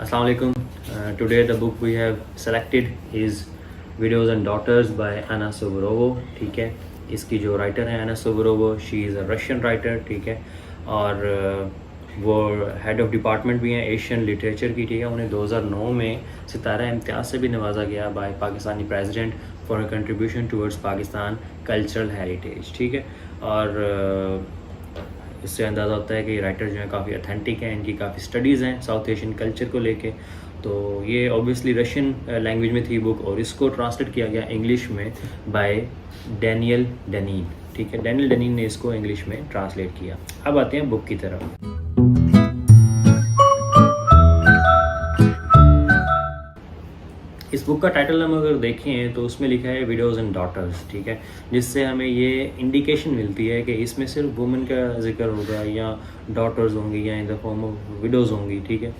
Assalamu alaikum. Today the book we have selected is Widows and Daughters by Anna Soborova. ठीक है, इसकी जो writer है Anna Soborova, she is a Russian writer. ठीक है, और वो हेड ऑफ डिपार्टमेंट भी हैं एशियन लिटरेचर की. ठीक है, उन्हें 2009 में सितारा इम्तियाज़ से भी नवाजा गया by Pakistani president for a contribution towards Pakistan cultural heritage. ठीक है, और इससे अंदाज़ा होता है कि ये राइटर जो हैं काफ़ी अथेंटिक हैं, इनकी काफ़ी स्टडीज़ हैं साउथ एशियन कल्चर को लेके. तो ये ऑब्वियसली रशियन लैंग्वेज में थी बुक, और इसको ट्रांसलेट किया गया इंग्लिश में बाय डैनियल डेनीन. ठीक है, डैनियल डेनीन ने इसको इंग्लिश में ट्रांसलेट किया. अब आते हैं बुक की तरफ. इस बुक का टाइटल हम अगर देखें तो उसमें लिखा है विडोज़ एंड डॉटर्स. ठीक है, जिससे हमें ये इंडिकेशन मिलती है कि इसमें सिर्फ वुमेन का जिक्र होगा या डॉटर्स होंगी या in the form of widows होंगी. ठीक है,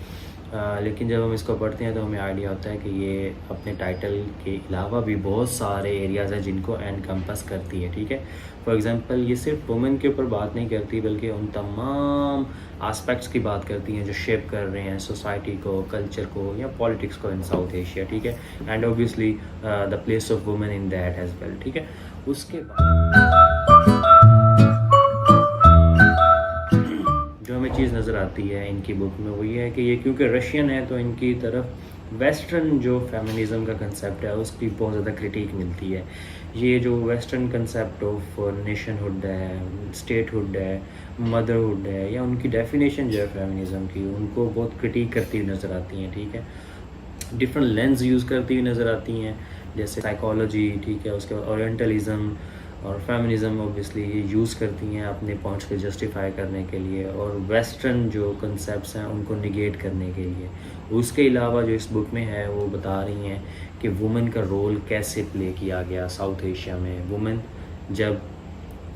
लेकिन जब हम इसको पढ़ते हैं तो हमें आइडिया होता है कि ये अपने टाइटल के अलावा भी बहुत सारे एरियाज़ हैं जिनको एनकम्पस करती है. ठीक है, फॉर एग्ज़ाम्पल ये सिर्फ वुमेन के ऊपर बात नहीं करती बल्कि उन तमाम आस्पेक्ट्स की बात करती हैं जो शेप कर रहे हैं सोसाइटी को, कल्चर को या पॉलिटिक्स को इन साउथ एशिया. ठीक है, and obviously the place of women in that as well. ठीक है, उसके बाद जो हमें चीज़ नज़र आती है इनकी बुक में वो ये है कि ये क्योंकि रशियन है तो इनकी तरफ वेस्टर्न जो फेमिनिज़म का कंसेप्ट है उसकी बहुत ज़्यादा क्रिटिक मिलती है. ये जो वेस्टर्न कंसेप्ट ऑफ नेशनहुड है, स्टेटहुड है, मदरहुड है, या उनकी डेफिनेशन जो है फेमिनिज़म की, उनको बहुत क्रिटिक करती हुई नज़र आती हैं. ठीक है, डिफरेंट लेंस यूज़ करती हुई नज़र आती हैं, जैसे साइकोलॉजी. ठीक है, उसके बाद ओरिएंटलिज़म और फेमिनिज़म ऑब्वियसली ये यूज़ करती हैं अपने पॉइंट्स को जस्टिफाई करने के लिए और वेस्टर्न जो कंसेप्ट्स हैं उनको निगेट करने के लिए. उसके अलावा जो इस बुक में है वो बता रही हैं कि वुमेन का रोल कैसे प्ले किया गया साउथ एशिया में. वुमेन जब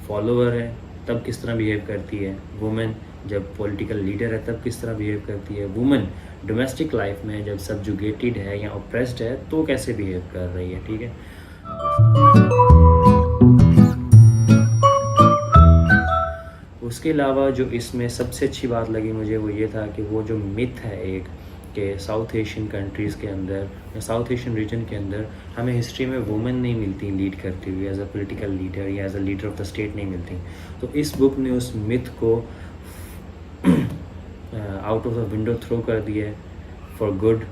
फॉलोअर है तब किस तरह बिहेव करती है, वुमेन जब पॉलिटिकल लीडर है तब किस तरह बिहेव करती है, वुमेन डोमेस्टिक लाइफ में जब सब्जुगेटेड है या ऑप्रेस्ड है तो कैसे बिहेव कर रही है. ठीक है, उसके अलावा जो इसमें सबसे अच्छी बात लगी मुझे वो ये था कि वो जो मिथ है एक कि साउथ एशियन कंट्रीज़ के अंदर या साउथ एशियन रीजन के अंदर हमें हिस्ट्री में वुमेन नहीं मिलती लीड करती हुई एज अ पॉलिटिकल लीडर या as a leader of the state नहीं मिलती. तो इस बुक ने उस मिथ को out of the window throw कर दिया फॉर गुड,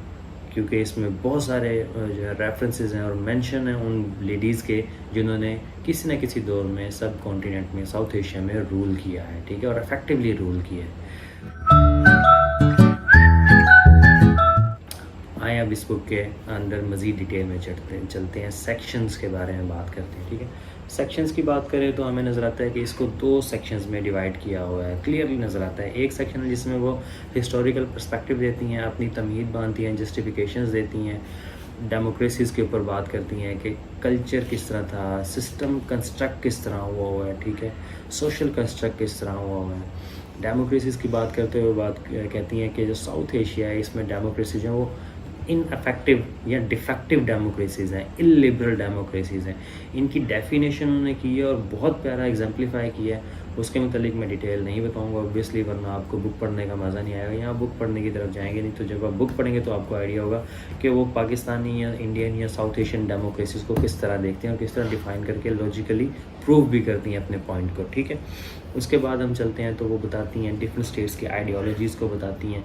क्योंकि इसमें बहुत सारे जो है रेफरेंसेस हैं और मेंशन हैं उन लेडीज़ के जिन्होंने किसी न किसी दौर में सब कॉन्टिनेंट में साउथ एशिया में रूल किया है. ठीक है, और इफेक्टिवली रूल किया है. आए अब इस बुक के अंदर मज़ीद डिटेल में चलते हैं, सेक्शंस के बारे में बात करते हैं. ठीक है, सेक्शंस की बात करें तो हमें नज़र आता है कि इसको 2 सेक्शंस में डिवाइड किया हुआ है. क्लियरली नज़र आता है एक सेक्शन है जिसमें वो हिस्टोरिकल पर्सपेक्टिव देती हैं, अपनी तमहीद बांधती हैं, जस्टिफिकेशंस देती हैं, डेमोक्रेसीज़ के ऊपर बात करती हैं कि कल्चर किस तरह था, सिस्टम कंस्ट्रक्ट किस तरह हुआ है. ठीक है, सोशल कंस्ट्रक्ट किस तरह हुआ है. डेमोक्रेसीज़ की बात करते हुए बात कहती हैं कि जो साउथ एशिया है इसमें डेमोक्रेसी जो है वो इनफेक्टिव या डिफेक्टिव डेमोक्रेसीज़ हैं, इलिबरल डेमोक्रेसीज़ हैं. इनकी डेफिनेशन उन्होंने की है और बहुत प्यारा एग्जाम्पलीफाई किया है. उसके मतलब मैं डिटेल नहीं बताऊंगा ऑब्वियसली, वरना आपको बुक पढ़ने का मज़ा नहीं आएगा. यहाँ बुक पढ़ने की तरफ जाएंगे नहीं, तो जब आप बुक पढ़ेंगे तो आपको आइडिया होगा कि वो पाकिस्तानी या इंडियन या साउथ एशियन डेमोक्रेसीज़ को किस तरह देखते हैं और किस तरह डिफ़ाइन करके लॉजिकली प्रूव भी करती हैं अपने पॉइंट को. ठीक है, उसके बाद हम चलते हैं तो वो बताती हैं डिफरेंट स्टेट्स की आइडियोलॉजीज़ को बताती हैं.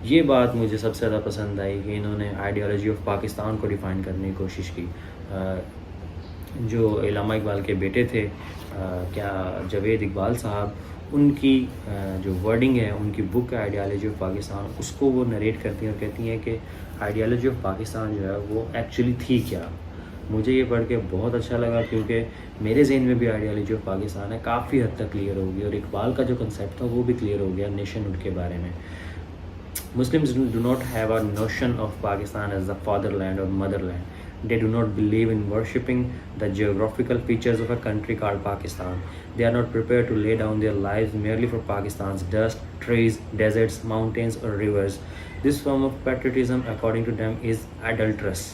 ये बात मुझे सबसे ज़्यादा पसंद आई कि इन्होंने आइडियोलॉजी ऑफ पाकिस्तान को डिफ़ाइन करने की कोशिश की. जो इल्लामा इकबाल के बेटे थे क्या जावेद इकबाल साहब, उनकी जो वर्डिंग है उनकी बुक आइडियोलॉजी ऑफ पाकिस्तान, उसको वो नरेट करती हैं और कहती हैं कि आइडियोलॉजी ऑफ पाकिस्तान जो है वो एक्चुअली थी क्या. मुझे ये पढ़ के बहुत अच्छा लगा क्योंकि मेरे जहन में भी आइडियोलॉजी ऑफ पाकिस्तान है काफ़ी हद तक क्लियर हो गई और इकबाल का जो कंसेप्ट था वो भी क्लियर हो गया नेशनहुड के बारे में. Muslims do not have a notion of Pakistan as the fatherland or motherland. They do not believe in worshipping the geographical features of a country called Pakistan. They are not prepared to lay down their lives merely for Pakistan's dust, trees, deserts, mountains or rivers. This form of patriotism, according to them, is adulterous.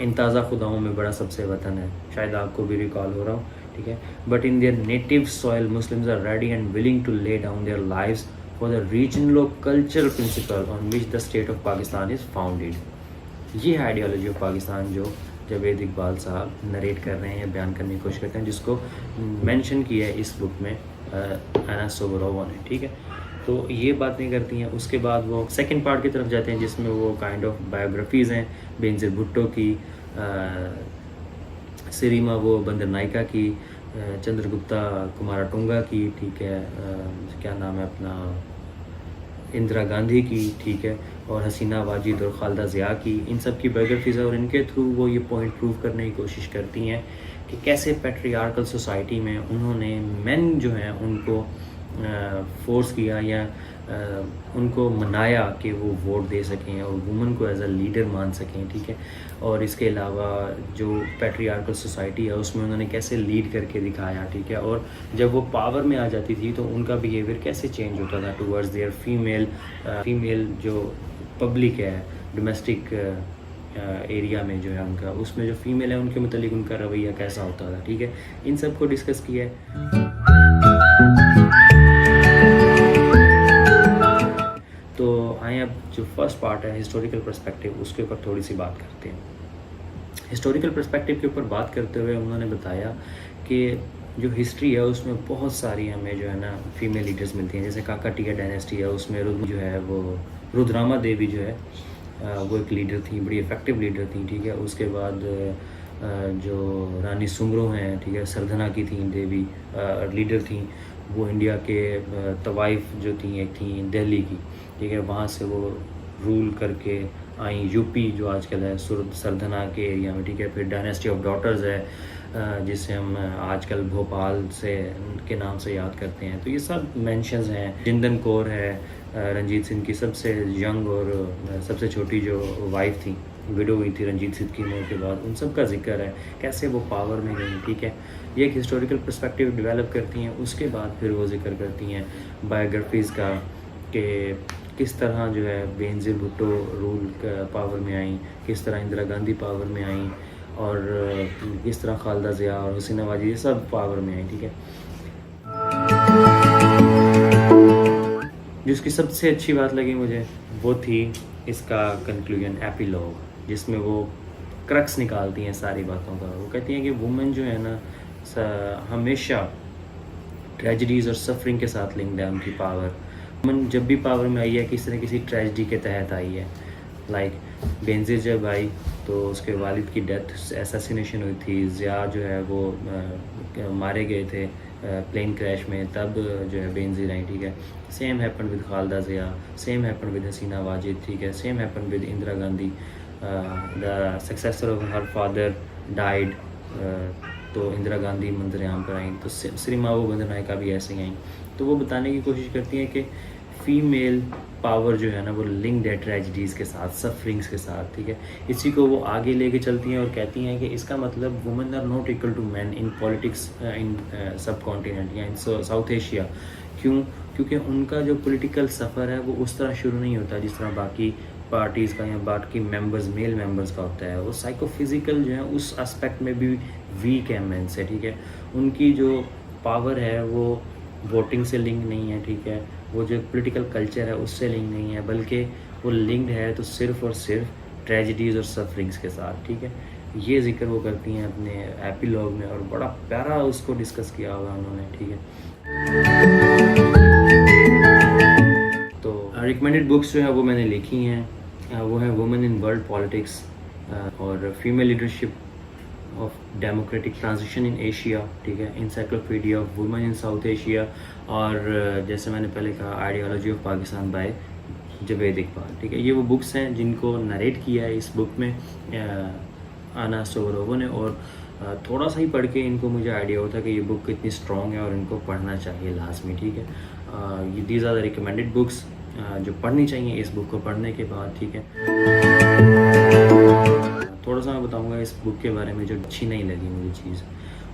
इन ताज़ा खुदाओं में बड़ा सबसे वतन है. शायद आपको भी recall हो रहा हो ठीक है। But in their native soil Muslims are ready and willing to lay down their lives for the regional और cultural principle on which the state of Pakistan is founded. ये है आइडियोलॉजी ऑफ पाकिस्तान जो जावेद इकबाल साहब नरेट कर रहे हैं या बयान करने की कोशिश करते हैं, जिसको मेंशन किया है इस बुक में आना सोबरोवा ने, ठीक है। तो ये बातें करती हैं। उसके बाद वो सेकंड पार्ट की तरफ जाते हैं जिसमें वो काइंड ऑफ बायोग्राफीज़ हैं बेनज़ीर भुट्टो की, सिरिमा वो बंदर नायका की, चंद्रगुप्ता कुमाराटुंगा की, ठीक है, क्या नाम है अपना, इंदिरा गांधी की, ठीक है, और हसीना वाजिद और खालदा ज़िया की, इन सब की बायोग्राफीज़ है। और इनके थ्रू वो ये पॉइंट प्रूव करने की कोशिश करती हैं कि कैसे पैट्रियार्कल सोसाइटी में उन्होंने मेन जो हैं उनको फोर्स किया या उनको मनाया कि वो वोट दे सकें और वुमेन को एज अ लीडर मान सकें, ठीक है। और इसके अलावा जो पैट्रियार्कल सोसाइटी है उसमें उन्होंने कैसे लीड करके दिखाया, ठीक है। और जब वो पावर में आ जाती थी तो उनका बिहेवियर कैसे चेंज होता था टूवर्ड्स देयर फीमेल जो पब्लिक है डोमेस्टिक एरिया में जो है उनका, उसमें जो फीमेल है उनके मुतालिक उनका रवैया कैसा होता था, ठीक है। इन सब को डिस्कस किया है। तो आए अब जो फर्स्ट पार्ट है हिस्टोरिकल पर्सपेक्टिव, उसके ऊपर थोड़ी सी बात करते हैं। हिस्टोरिकल पर्सपेक्टिव के ऊपर बात करते हुए उन्होंने बताया कि जो हिस्ट्री है उसमें बहुत सारी हमें जो है ना फीमेल लीडर्स मिलती हैं। जैसे काकाटिया डायनेस्टी है, उसमें जो है वो रुद्रामा देवी जो है वो एक लीडर थी, बड़ी इफ़ेक्टिव लीडर थी, ठीक है। उसके बाद जो रानी सुमरो हैं, ठीक है, सरधना की थी देवी लीडर थी, वो इंडिया के तवाइफ जो थी एक थी दिल्ली की, ठीक है, वहाँ से वो रूल करके आई यूपी जो आजकल है सरधना के एरिया में, ठीक है। फिर डायनेस्टी ऑफ डॉटर्स है जिसे हम आजकल भोपाल से के नाम से याद करते हैं। तो ये सब मेंशंस हैं। जिंदन कौर है रंजीत सिंह की सबसे यंग और सबसे छोटी जो वाइफ थी, विडो हुई थी रंजीत सिंह की मौत के बाद, उन सब का जिक्र है कैसे वो पावर में गई, ठीक है। ये एक हिस्टोरिकल पर्सपेक्टिव डेवलप करती हैं। उसके बाद फिर वो जिक्र करती हैं बायोग्राफीज़ का कि किस तरह जो है बेनज़ीर भुट्टो रूल पावर में आई, किस तरह इंदिरा गांधी पावर में आई, और किस तरह खालदा ज़िया और हसीना वाजिद ये सब पावर में आई, ठीक है। जिसकी सबसे अच्छी बात लगी मुझे वो थी इसका कंक्लूजन एपिलॉग, जिसमें वो क्रक्स निकालती हैं सारी बातों का। वो कहती हैं कि वुमेन जो है ना हमेशा ट्रेजिडीज़ और सफरिंग के साथ लिंक्ड है उनकी पावर। वुमेन जब भी पावर में आई है किसी न किसी ट्रेजिडी के तहत आई है। लाइक बेनज़ीर जब आई तो उसके वालिद की डेथ असैसिनेशन हुई थी, ज़िया जो है वो मारे गए थे प्लेन क्रैश में, तब जो है बेनज़ीर आई, ठीक है। Same happen with Khaleda Zia, same happen with Hasina Wajid, ठीक है। Same happen with Indira Gandhi, the successor of her father died, तो इंदिरा गांधी मंजर-ए-आम पर आई। तो सिरिमा वो बंदर नायका भी ऐसे ही आई। तो वो बताने की कोशिश करती हैं कि फ़ीमेल पावर जो है ना वो लिंक्ड है ट्रेजिडीज़ के साथ, सफरिंग्स के साथ, ठीक है। इसी को वो आगे लेके चलती हैं और कहती हैं कि इसका मतलब women are not equal to man in politics in subcontinent या इन साउथ एशिया। क्यों? क्योंकि उनका जो पॉलिटिकल सफ़र है वो उस तरह शुरू नहीं होता जिस तरह बाकी पार्टीज़ का या बाकी मेंबर्स मेल मेंबर्स का होता है। वो साइकोफिज़िकल जो है उस एस्पेक्ट में भी वीक है मेन से, ठीक है। उनकी जो पावर है वो वोटिंग से लिंक नहीं है, ठीक है। वो जो पॉलिटिकल कल्चर है उससे लिंक नहीं है, बल्कि वो लिंक्ड है तो सिर्फ़ और सिर्फ ट्रेजिडीज़ और सफरिंग्स के साथ, ठीक है। ये जिक्र वो करती हैं अपने एपिलॉग में और बड़ा प्यारा उसको डिस्कस किया हुआ उन्होंने, ठीक है। तो रिकमेंडेड बुक्स जो है वो मैंने लिखी हैं, वो है वुमेन इन वर्ल्ड पॉलिटिक्स और female leadership of democratic transition in Asia, ठीक है। Encyclopedia of women in South Asia, और जैसे मैंने पहले कहा ideology of Pakistan by Javed Iqbal, ठीक है। ये वो बुक्स हैं जिनको नरेट किया है इस बुक में आना सोबरोवा ने, और थोड़ा सा ही पढ़ के इनको मुझे आइडिया होता है कि ये बुक कितनी स्ट्रॉन्ग है और इनको पढ़ना चाहिए लाजमी, ठीक है। ये these are the recommended books जो पढ़नी चाहिए इस बुक को पढ़ने के बाद, ठीक है। थोड़ा सा मैं बताऊंगा इस बुक के बारे में जो अच्छी नहीं लगी मुझे चीज़,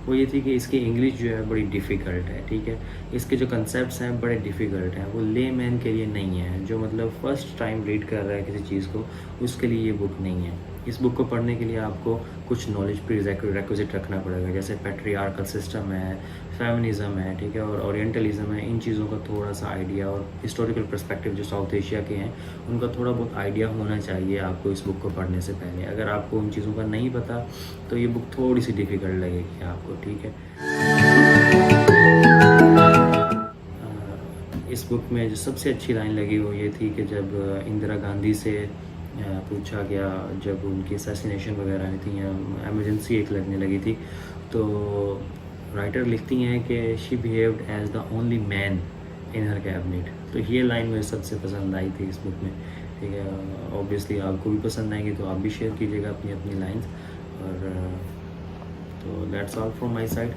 वो ये थी कि इसकी इंग्लिश जो है बड़ी डिफ़िकल्ट है, ठीक है। इसके जो कंसेप्ट्स हैं बड़े डिफ़िकल्ट हैं, वो ले मैन के लिए नहीं है, जो मतलब फ़र्स्ट टाइम रीड कर रहा है किसी चीज़ को उसके लिए ये बुक नहीं है। इस बुक को पढ़ने के लिए आपको कुछ नॉलेज प्रीरेक्विजिट रखना पड़ेगा, जैसे पैट्रियार्कल सिस्टम है, फेमिनिज़म है, ठीक है, और ओरिएंटलिज्म है। इन चीज़ों का थोड़ा सा आइडिया और हिस्टोरिकल पर्सपेक्टिव जो साउथ एशिया के हैं उनका थोड़ा बहुत आइडिया होना चाहिए आपको इस बुक को पढ़ने से पहले। अगर आपको उन चीज़ों का नहीं पता तो ये बुक थोड़ी सी डिफ़िकल्ट लगेगी आपको, ठीक है। इस बुक में जो सबसे अच्छी लाइन लगी वो ये थी कि जब इंदिरा गांधी से पूछा गया, जब उनकी असैसिनेशन वगैरह आई थी या एमरजेंसी एक लगने लगी थी, तो राइटर लिखती हैं कि she behaved as the only man in her cabinet. तो ये लाइन मुझे सबसे पसंद आई थी इस बुक में, ठीक है। ऑब्वियसली आपको भी पसंद आएंगी तो आप भी शेयर कीजिएगा अपनी अपनी लाइन्स। और तो that's all from my side.